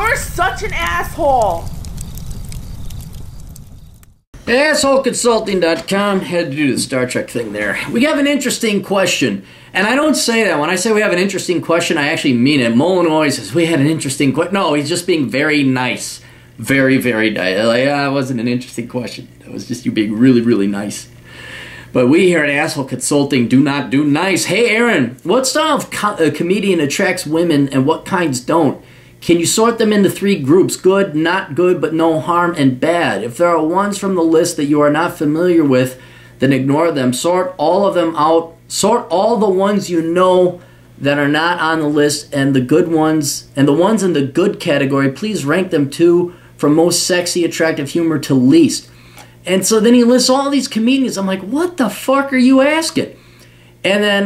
You're such an asshole. AssholeConsulting.com had to do the Star Trek thing there. We have an interesting question. And I don't say that. When I say we have an interesting question, I actually mean it. Molinoy says, we had an interesting question. No, he's just being very nice. Very, very nice. Like, it wasn't an interesting question. It was just you being really, really nice. But we here at Asshole Consulting do not do nice. Hey, Aaron, what style of comedian attracts women and what kinds don't? Can you sort them into 3 groups? Good, not good, but no harm, and bad. If there are ones from the list that you are not familiar with, then ignore them. Sort all of them out. Sort all the ones you know that are not on the list and the good ones, and the ones in the good category, please rank them too from most sexy, attractive humor to least. And so then he lists all these comedians. I'm like, what the fuck are you asking? And then,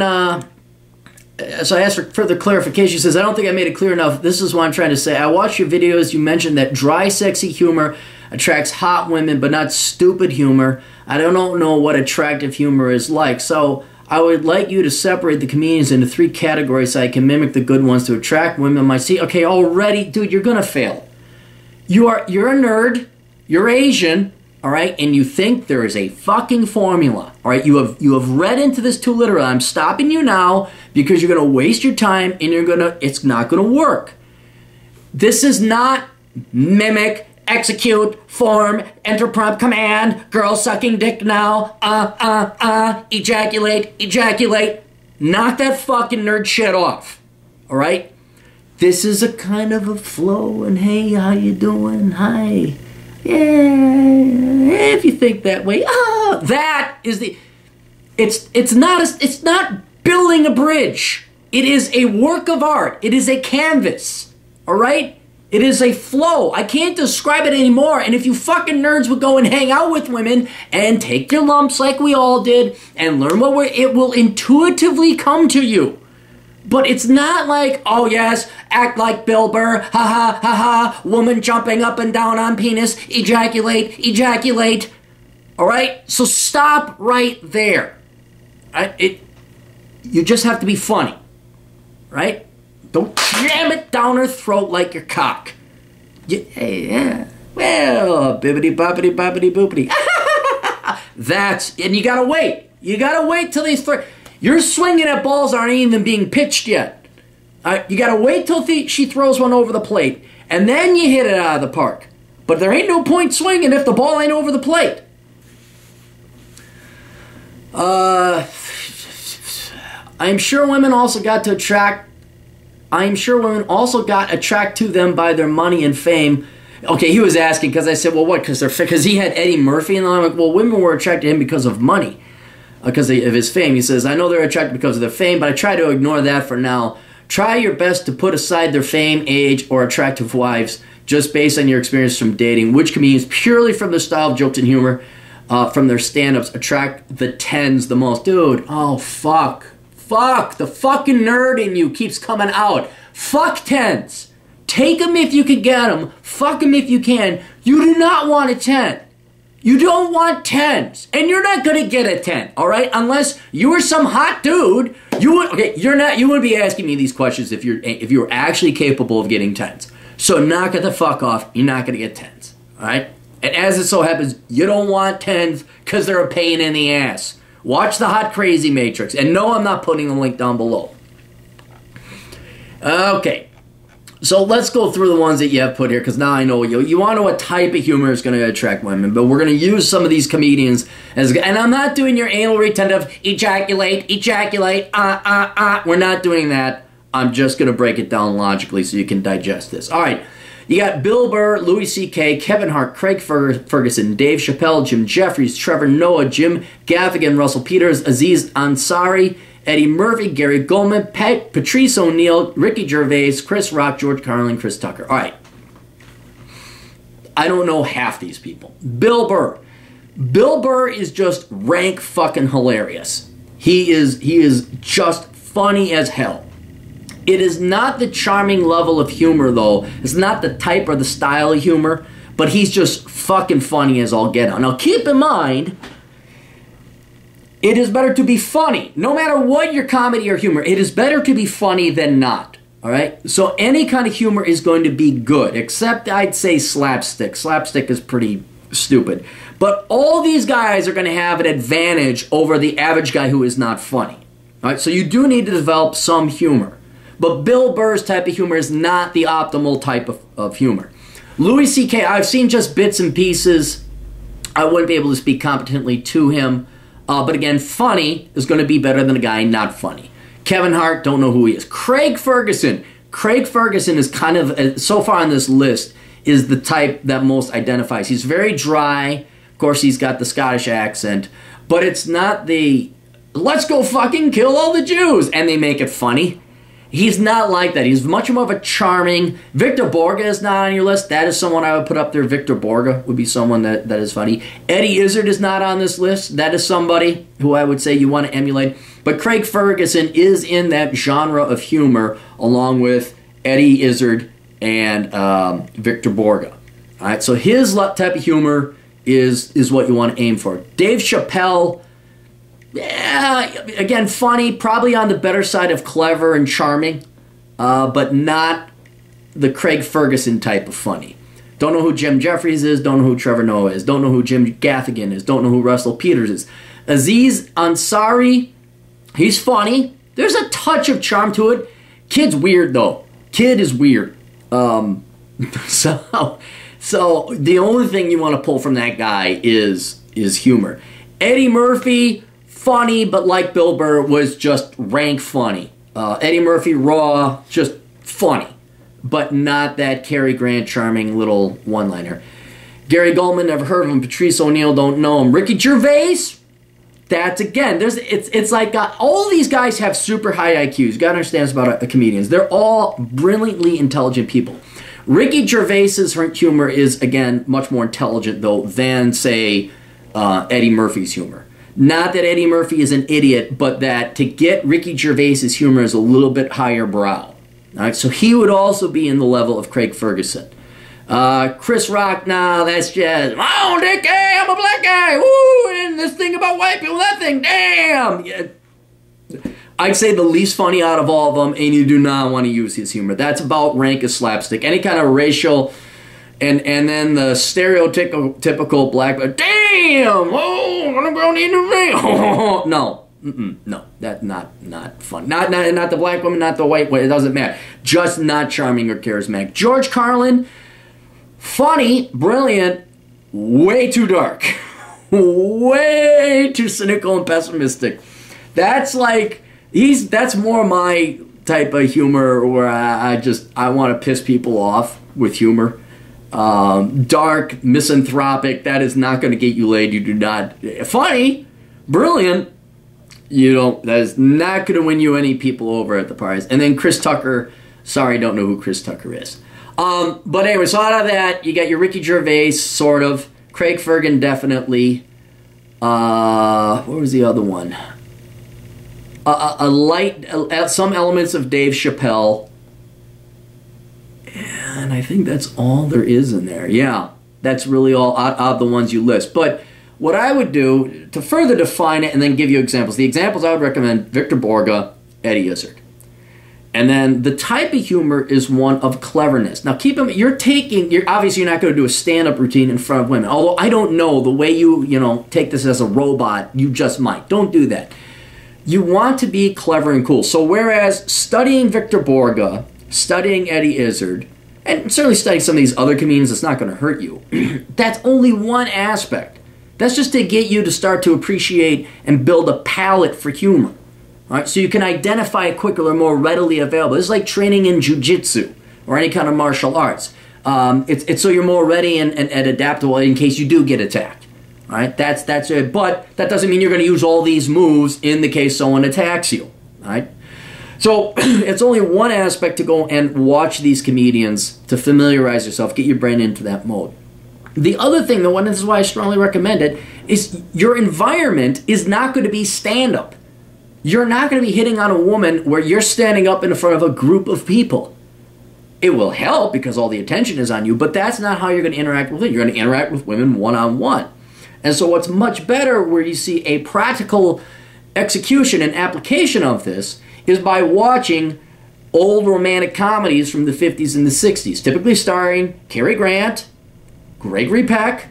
so I asked for further clarification. He says, I don't think I made it clear enough. This is what I'm trying to say. I watched your videos. You mentioned that dry, sexy humor attracts hot women, but not stupid humor. I don't know what attractive humor is like. So I would like you to separate the comedians into 3 categories so I can mimic the good ones to attract women. My see, okay, already, dude, you're gonna fail. You're a nerd. You're Asian, all right, and you think there is a fucking formula, all right. You have read into this too literally. I'm stopping you now because you're gonna waste your time and it's not gonna work. This is not mimic, execute, form, enter prompt, command, girl sucking dick now, ejaculate, ejaculate. Knock that fucking nerd shit off, all right? This is a kind of a flow, and hey, how you doing? Hi. Yeah, if you think that way, that is the, it's not building a bridge. It is a work of art. It is a canvas, all right? It is a flow. I can't describe it anymore. And if you fucking nerds would go and hang out with women and take your lumps like we all did and learn it will intuitively come to you. But it's not like, oh yes, act like Bill Burr, ha ha ha ha, woman jumping up and down on penis, ejaculate, ejaculate. All right? So stop right there. You just have to be funny, right? Don't jam it down her throat like your cock. Yeah. Well, bibbity boppity boppity boopity. And you gotta wait. You gotta wait till these you're swinging at balls aren't even being pitched yet. You gotta wait till she throws one over the plate, and then you hit it out of the park. But there ain't no point swinging if the ball ain't over the plate. I'm sure women also got attracted to them by their money and fame. Okay, he was asking because I said, well, what? Because he had Eddie Murphy, and I'm like, well, women were attracted to him because of money, because of his fame. He says, I know they're attracted because of their fame, but I try to ignore that for now. Try your best to put aside their fame, age, or attractive wives, just based on your experience from dating. Which comedians, purely from the style of jokes and humor, from their stand-ups, attract the 10s the most? Dude, oh, fuck. Fuck, the fucking nerd in you keeps coming out. Fuck 10s. Take them if you can get them. Fuck them if you can. You do not want a 10. You don't want 10s. And you're not going to get a 10, all right? Unless you were some hot dude. You wouldn't be asking me these questions if you were actually capable of getting 10s. So knock it the fuck off. You're not going to get 10s, all right? And as it so happens, you don't want 10s because they're a pain in the ass. Watch the Hot Crazy Matrix. And no, I'm not putting the link down below. Okay. So let's go through the ones that you have put here, because now I know you want to know what type of humor is going to attract women. But we're going to use some of these comedians as, and I'm not doing your anal retentive, ejaculate, ejaculate, We're not doing that. I'm just going to break it down logically so you can digest this. All right. You got Bill Burr, Louis C.K., Kevin Hart, Craig Ferguson, Dave Chappelle, Jim Jeffries, Trevor Noah, Jim Gaffigan, Russell Peters, Aziz Ansari, Eddie Murphy, Gary Goldman, Patrice O'Neal, Ricky Gervais, Chris Rock, George Carlin, Chris Tucker. All right. I don't know half these people. Bill Burr. Bill Burr is just rank fucking hilarious. He is just funny as hell. It is not the charming level of humor, though. It's not the type or the style of humor, but he's just fucking funny as all get out. Now, keep in mind, it is better to be funny. No matter what your comedy or humor, it is better to be funny than not. All right? So any kind of humor is going to be good, except I'd say slapstick. Slapstick is pretty stupid. But all these guys are going to have an advantage over the average guy who is not funny. All right? So you do need to develop some humor. But Bill Burr's type of humor is not the optimal type of humor. Louis C.K., I've seen just bits and pieces. I wouldn't be able to speak competently to him. But again, funny is going to be better than a guy not funny. Kevin Hart, don't know who he is. Craig Ferguson. Craig Ferguson is kind of, so far on this list, is the type that most identifies. He's very dry. Of course, he's got the Scottish accent. But it's not the, let's go fucking kill all the Jews, and they make it funny. He's not like that. He's much more of a charming. Victor Borge is not on your list. That is someone I would put up there. Victor Borge would be someone that is funny. Eddie Izzard is not on this list. That is somebody who I would say you want to emulate. But Craig Ferguson is in that genre of humor along with Eddie Izzard and Victor Borge. All right, so his type of humor is what you want to aim for. Dave Chappelle, yeah, again, funny, probably on the better side of clever and charming, but not the Craig Ferguson type of funny. Don't know who Jim Jeffries is, don't know who Trevor Noah is, don't know who Jim Gaffigan is, don't know who Russell Peters is. Aziz Ansari, he's funny. There's a touch of charm to it. Kid's weird, though. Kid is weird. So the only thing you want to pull from that guy is humor. Eddie Murphy, funny, but like Bill Burr, was just rank funny. Eddie Murphy, raw, just funny, but not that Cary Grant charming little one-liner. Gary Goldman, never heard of him. Patrice O'Neal, don't know him. Ricky Gervais, that's again, it's like all these guys have super high IQs. You got to understand this about comedians. They're all brilliantly intelligent people. Ricky Gervais's humor is, again, much more intelligent, though, than, say, Eddie Murphy's humor. Not that Eddie Murphy is an idiot, but that to get Ricky Gervais's humor is a little bit higher brow. All right, so he would also be in the level of Craig Ferguson. Chris Rock, nah, that's just, oh, dick, hey, I'm a black guy, woo, and this thing about white people, that thing, damn. Yeah. I'd say the least funny out of all of them, and you do not want to use his humor. That's about rank as slapstick. Any kind of racial, and then the stereotypical black, damn, oh, what about in the rain? No, no, that's not fun. Not the black woman, not the white woman. It doesn't matter. Just not charming or charismatic. George Carlin, funny, brilliant, way too dark, way too cynical and pessimistic. That's like that's more my type of humor where I want to piss people off with humor. Dark, misanthropic, that is not going to get you laid. You do not. Funny, brilliant, you don't. That is not going to win you any people over at the parties. And then Chris Tucker, sorry, don't know who Chris Tucker is. But anyway, so out of that, you got your Ricky Gervais, sort of. Craig Ferguson, definitely. What was the other one? Some elements of Dave Chappelle. And I think that's all there is in there. Yeah, that's really all out of the ones you list. But what I would do, to further define it and then give you examples, the examples I would recommend, Victor Borge, Eddie Izzard. And then the type of humor is one of cleverness. Now keep in mind, obviously you're not going to do a stand-up routine in front of women. Although I don't know, the way you take this as a robot, you just might. Don't do that. You want to be clever and cool. So whereas studying Victor Borge, studying Eddie Izzard, and certainly studying some of these other comedians, it's not going to hurt you. That's only one aspect. That's just to get you to start to appreciate and build a palate for humor. All right, so you can identify it quicker or more readily available. It's like training in jiu-jitsu or any kind of martial arts. It's so you're more ready and adaptable in case you do get attacked. All right, that's it. But that doesn't mean you're going to use all these moves in the case someone attacks you. All right. So it's only one aspect to go and watch these comedians to familiarize yourself, get your brain into that mode. The other thing, and this is why I strongly recommend it, is your environment is not going to be stand-up. You're not going to be hitting on a woman where you're standing up in front of a group of people. It will help because all the attention is on you, but that's not how you're going to interact with women. You're going to interact with women one-on-one. And so what's much better where you see a practical execution and application of this is by watching old romantic comedies from the 50s and the 60s, typically starring Cary Grant, Gregory Peck.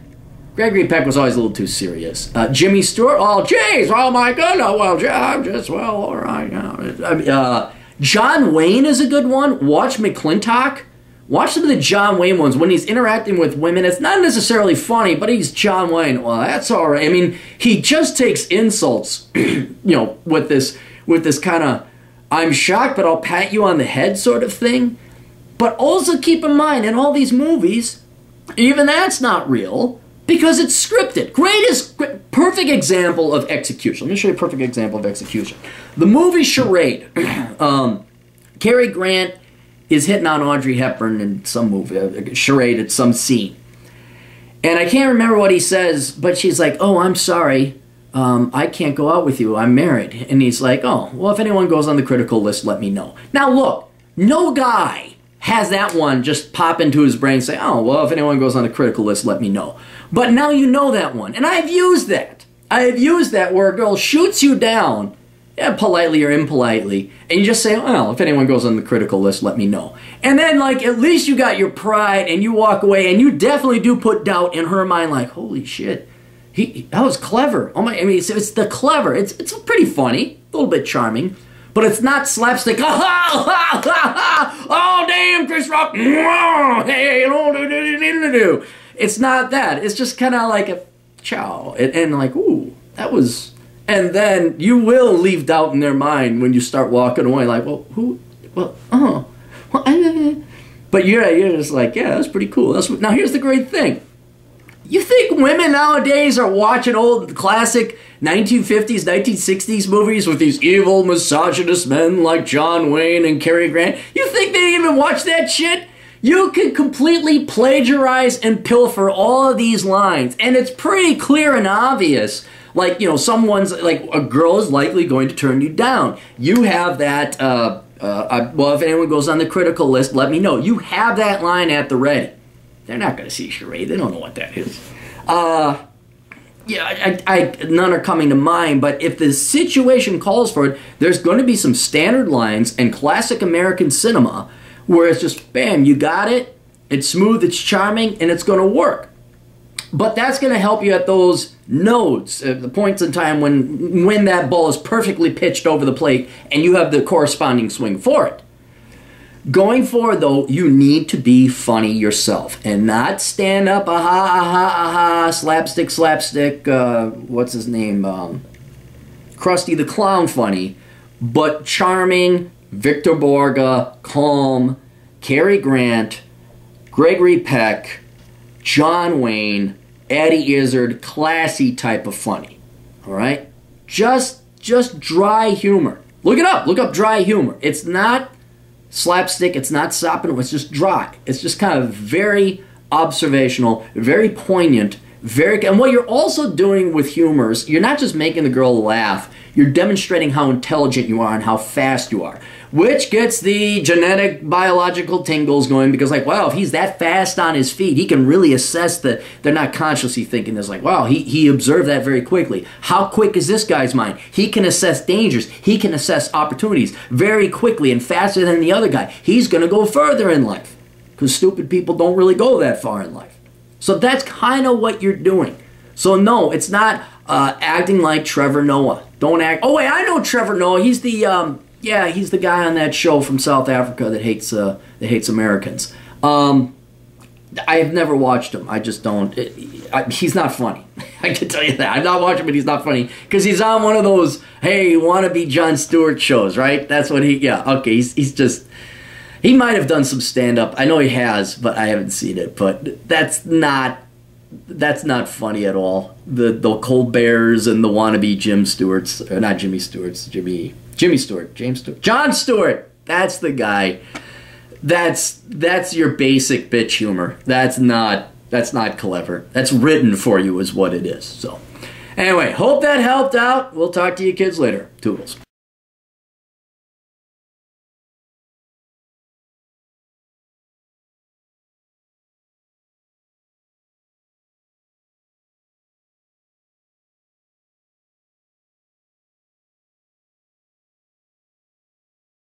Gregory Peck was always a little too serious. Jimmy Stewart, oh, jeez, oh my goodness, I'm just, well, all right. John Wayne is a good one. Watch McClintock. Watch some of the John Wayne ones when he's interacting with women. It's not necessarily funny, but he's John Wayne. Well, that's all right. I mean, he just takes insults, with this kind of, I'm shocked, but I'll pat you on the head sort of thing. But also keep in mind, in all these movies, even that's not real because it's scripted. Perfect example of execution. Let me show you a perfect example of execution. The movie Charade. Cary Grant is hitting on Audrey Hepburn in some movie, Charade at some scene. And I can't remember what he says, but she's like, oh, I'm sorry. I can't go out with you. I'm married. And he's like, oh, well, if anyone goes on the critical list, let me know. Now, look, no guy has that one just pop into his brain and say, oh, well, if anyone goes on the critical list, let me know. But now you know that one. And I've used that. I have used that where a girl shoots you down, politely or impolitely, and you just say, well, if anyone goes on the critical list, let me know. And then, at least you got your pride and you walk away, and you definitely do put doubt in her mind, like, holy shit. That was clever. Oh my! I mean, it's the clever. It's pretty funny, a little bit charming, but it's not slapstick. Oh damn, Chris Rock! Hey, it's not that. It's just kind of like a chow, and like, ooh, that was. And then you will leave doubt in their mind when you start walking away. Like, well, who? Well, oh, well, but you're just like, yeah, that's pretty cool. Now here's the great thing. You think women nowadays are watching old classic 1950s, 1960s movies with these evil misogynist men like John Wayne and Cary Grant? You think they even watch that shit? You can completely plagiarize and pilfer all of these lines, and it's pretty clear and obvious. Someone's, a girl is likely going to turn you down. You have that, well, if anyone goes on the critical list, let me know. You have that line at the ready. They're not going to see Charade. They don't know what that is. None are coming to mind, but if the situation calls for it, there's going to be some standard lines in classic American cinema where it's just, bam, you got it, it's smooth, it's charming, and it's going to work. But that's going to help you at those nodes, at the points in time when that ball is perfectly pitched over the plate and you have the corresponding swing for it. Going forward, though, you need to be funny yourself and not stand up, slapstick, what's his name, Krusty the Clown funny, but charming, Victor Borga, calm, Cary Grant, Gregory Peck, John Wayne, Eddie Izzard, classy type of funny, all right? Just dry humor. Look it up. Look up dry humor. It's not slapstick, it's not sopping, it's just dry. It's just kind of very observational, very poignant, and what you're also doing with humor is you're not just making the girl laugh, you're demonstrating how intelligent you are and how fast you are, which gets the genetic biological tingles going because wow, if he's that fast on his feet, he can really assess they're not consciously thinking this, wow, he observed that very quickly. How quick is this guy's mind? He can assess dangers, he can assess opportunities very quickly and faster than the other guy. He's going to go further in life because stupid people don't really go that far in life. So that's kind of what you're doing. So no, it's not acting like Trevor Noah. Don't act. Oh wait, I know Trevor Noah. He's the he's the guy on that show from South Africa that hates Americans. I've never watched him. I just don't. He's not funny. I can tell you that. I've not watched him, but he's not funny because he's on one of those wannabe Jon Stewart shows, right? That's what he. Yeah, okay. He's just. He might have done some stand-up. I know he has, but I haven't seen it. But that's not funny at all. The Colberts and the wannabe Jim Stewarts, not Jimmy Stewarts, Jimmy Stewart, James Stewart, Jon Stewart. That's the guy. That's your basic bitch humor. That's not clever. That's written for you, is what it is. So, anyway, hope that helped out. We'll talk to you kids later. Toodles.